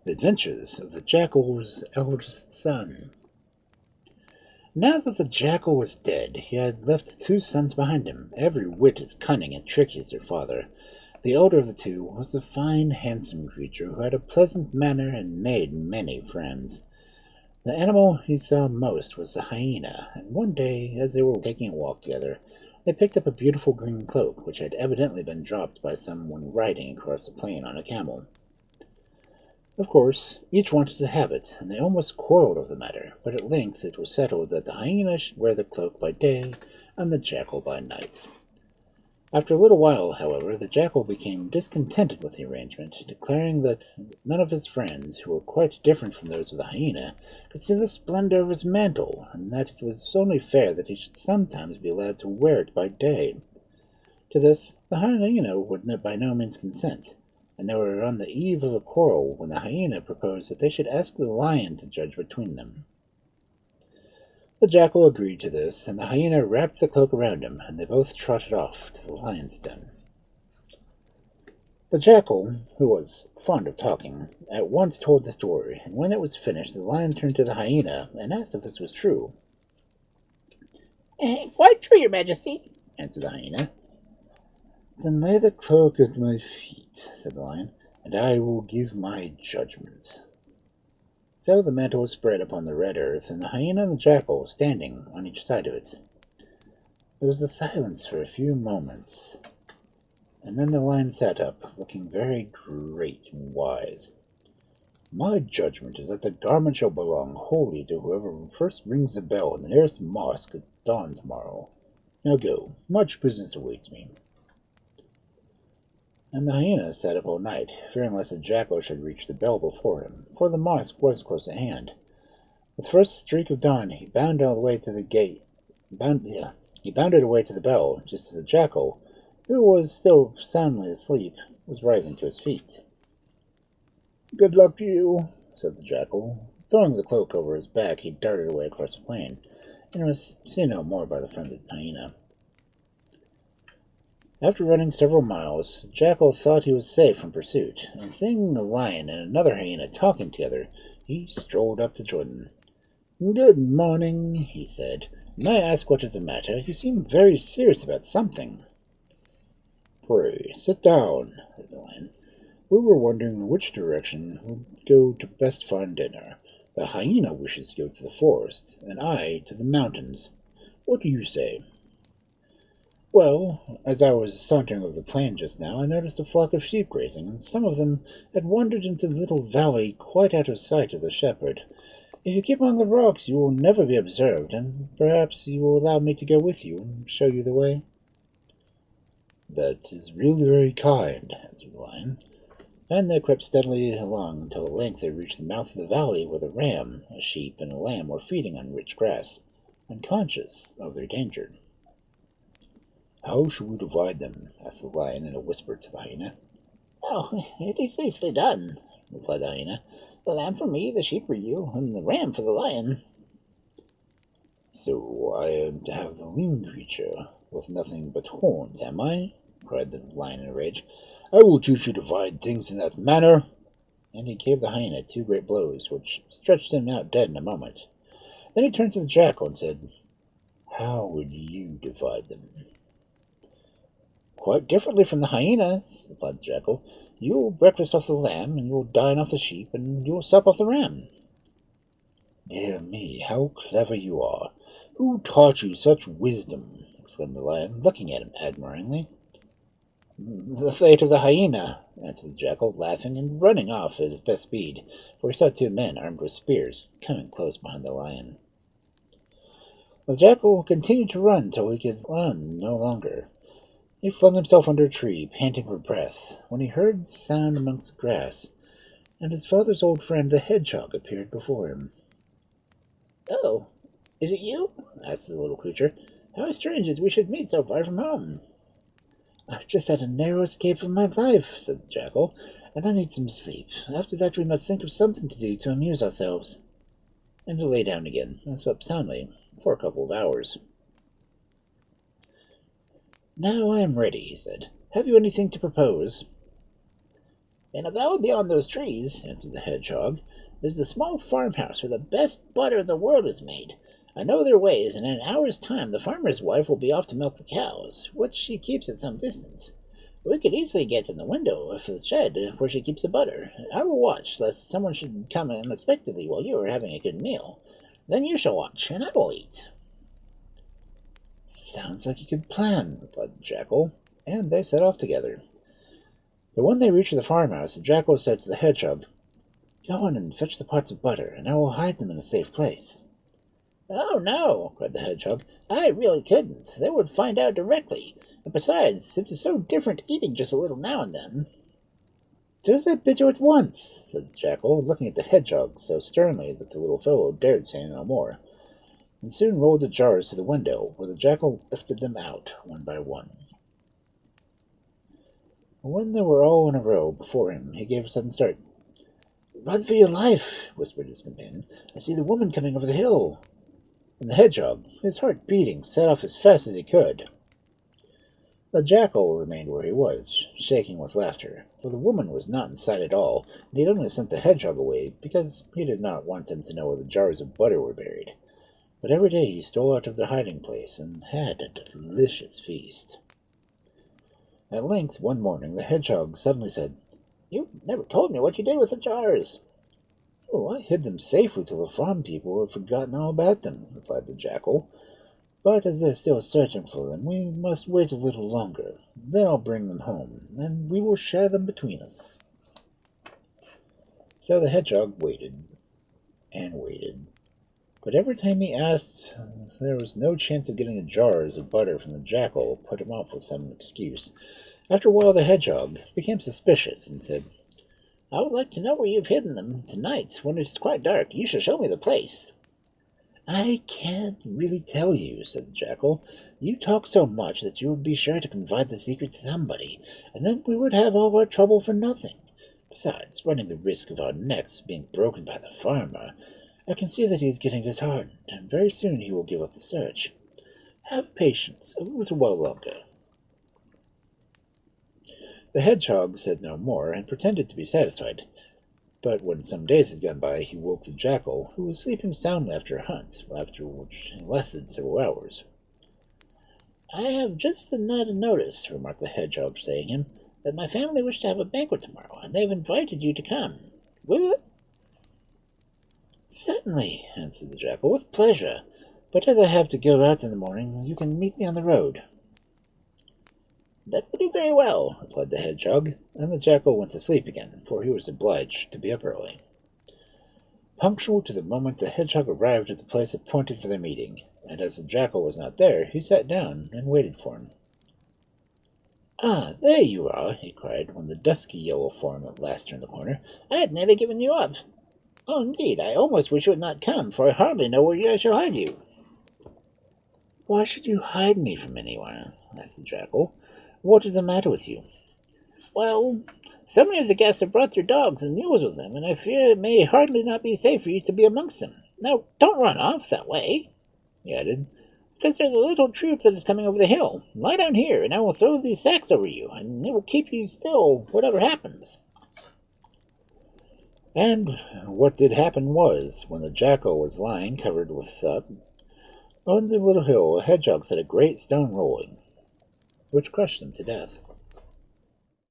The Adventures of the Jackal's Eldest Son. Now that the Jackal was dead, he had left two sons behind him, every whit as cunning and tricky as their father. The elder of the two was a fine, handsome creature who had a pleasant manner and made many friends. The animal he saw most was the hyena, and one day, as they were taking a walk together, they picked up a beautiful green cloak, which had evidently been dropped by someone riding across the plain on a camel. Of course, each wanted to have it, and they almost quarreled over the matter, but at length it was settled that the hyena should wear the cloak by day, and the jackal by night. After a little while, however, the jackal became discontented with the arrangement, declaring that none of his friends, who were quite different from those of the hyena, could see the splendor of his mantle, and that it was only fair that he should sometimes be allowed to wear it by day. To this the hyena would by no means consent, and they were on the eve of a quarrel when the hyena proposed that they should ask the lion to judge between them. The jackal agreed to this, and the hyena wrapped the cloak around him, and they both trotted off to the lion's den. The jackal, who was fond of talking, at once told the story, and when it was finished the lion turned to the hyena and asked if this was true. Quite true, your majesty, answered the hyena. Then lay the cloak at my feet, said the lion, and I will give my judgment. So the mantle was spread upon the red earth, and the hyena and the jackal standing on each side of it. There was a silence for a few moments, and then the lion sat up, looking very great and wise. My judgment is that the garment shall belong wholly to whoever first rings the bell in the nearest mosque at dawn tomorrow. Now go, much business awaits me. And the hyena sat up all night, fearing lest the jackal should reach the bell before him, for the mosque was close at hand. With the first streak of dawn, he bounded away to the gate. He bounded away to the bell, just as the jackal, who was still soundly asleep, was rising to his feet. Good luck to you, said the jackal. Throwing the cloak over his back, he darted away across the plain, and was seen no more by the friendly hyena. After running several miles, the jackal thought he was safe from pursuit, and seeing the lion and another hyena talking together, he strolled up to Jordan. Good morning, he said. May I ask what is the matter? You seem very serious about something. Pray, sit down, said the lion. We were wondering which direction would go to best find dinner. The hyena wishes to go to the forest, and I to the mountains. What do you say? Well, as I was sauntering over the plain just now, I noticed a flock of sheep grazing, and some of them had wandered into the little valley quite out of sight of the shepherd. If you keep among the rocks, you will never be observed, and perhaps you will allow me to go with you and show you the way. That is really very kind, answered the lion. And they crept steadily along until at length they reached the mouth of the valley where the ram, a sheep, and a lamb were feeding on rich grass, unconscious of their danger. How shall we divide them? Asked the lion in a whisper to the hyena. Oh, it is easily done, replied the hyena. The lamb for me, the sheep for you, and the ram for the lion. So I am to have the lean creature with nothing but horns, am I? Cried the lion in a rage. I will teach you to divide things in that manner. And he gave the hyena 2 great blows, which stretched him out dead in a moment. Then he turned to the jackal and said, How would you divide them? Quite differently from the hyenas, replied the jackal. You will breakfast off the lamb, and you will dine off the sheep, and you will sup off the ram. Dear me, how clever you are! Who taught you such wisdom? Exclaimed the lion, looking at him admiringly. The fate of the hyena, answered the jackal, laughing and running off at his best speed, for he saw 2 men armed with spears coming close behind the lion. The jackal continued to run till he could run no longer. He flung himself under a tree, panting for breath, when he heard the sound amongst the grass, and his father's old friend the hedgehog appeared before him. Oh, is it you? asked the little creature. How strange that we should meet so far from home. I've just had a narrow escape from my life, said the jackal, and I need some sleep. After that we must think of something to do to amuse ourselves. And he lay down again, and slept soundly for a couple of hours. Now I am ready, he said. Have you anything to propose? And about beyond those trees, answered the hedgehog, there's a small farmhouse where the best butter in the world is made. I know their ways, and in an hour's time the farmer's wife will be off to milk the cows, which she keeps at some distance. We could easily get in the window of the shed where she keeps the butter. I will watch, lest someone should come unexpectedly while you are having a good meal. Then you shall watch, and I will eat. Sounds like a good plan, replied the Jackal, and they set off together. But when they reached the farmhouse, the Jackal said to the Hedgehog, "Go on and fetch the pots of butter, and I will hide them in a safe place." "Oh, no," cried the Hedgehog. "I really couldn't. They would find out directly. And besides, it is so different eating just a little now and then." "Do as I bid you at once," said the Jackal, looking at the Hedgehog so sternly that the little fellow dared say no more, and soon rolled the jars to the window, where the Jackal lifted them out one by one. When they were all in a row before him, he gave a sudden start. "Run for your life," whispered his companion. "I see the woman coming over the hill." And the Hedgehog, his heart beating, set off as fast as he could. The Jackal remained where he was, shaking with laughter, for the woman was not in sight at all, and he had only sent the Hedgehog away because he did not want him to know where the jars of butter were buried. But every day he stole out of their hiding place and had a delicious feast. At length, one morning, the Hedgehog suddenly said, "You never told me what you did with the jars." "Oh, I hid them safely till the farm people had forgotten all about them," replied the Jackal. "But as they're still searching for them, we must wait a little longer. Then I'll bring them home, and we will share them between us." So the Hedgehog waited and waited. But every time he asked there was no chance of getting the jars of butter from the Jackal, put him off with some excuse. After a while the Hedgehog became suspicious and said, "I would like to know where you've hidden them tonight, when it's quite dark. You shall show me the place." "I can't really tell you," said the Jackal. "You talk so much that you would be sure to confide the secret to somebody, and then we would have all our trouble for nothing. Besides, running the risk of our necks being broken by the farmer, I can see that he is getting disheartened, and very soon he will give up the search. Have patience a little while longer." The Hedgehog said no more, and pretended to be satisfied. But when some days had gone by, he woke the Jackal, who was sleeping soundly after a hunt, after which lasted several hours. "I have just had a notice," remarked the Hedgehog, saying him, "that my family wish to have a banquet tomorrow, and they have invited you to come. Will you?" "Certainly," answered the Jackal, "with pleasure. But as I have to go out in the morning, you can meet me on the road." "That will do very well," replied the Hedgehog, and the Jackal went to sleep again, for he was obliged to be up early. Punctual to the moment, the Hedgehog arrived at the place appointed for their meeting, and as the Jackal was not there, he sat down and waited for him. "Ah, there you are," he cried, when the dusky yellow form at last turned the corner. "I had nearly given you up. Oh, indeed, I almost wish you had not come, for I hardly know where I shall hide you." "Why should you hide me from anyone?" asked the Jackal. "What is the matter with you?" "Well, so many of the guests have brought their dogs and mules with them, and I fear it may hardly not be safe for you to be amongst them. Now, don't run off that way," he added, "because there's a little troop that is coming over the hill. Lie down here, and I will throw these sacks over you, and it will keep you still, whatever happens." And what did happen was, when the Jackal was lying covered with on the little hill, a Hedgehog set a great stone rolling, which crushed him to death.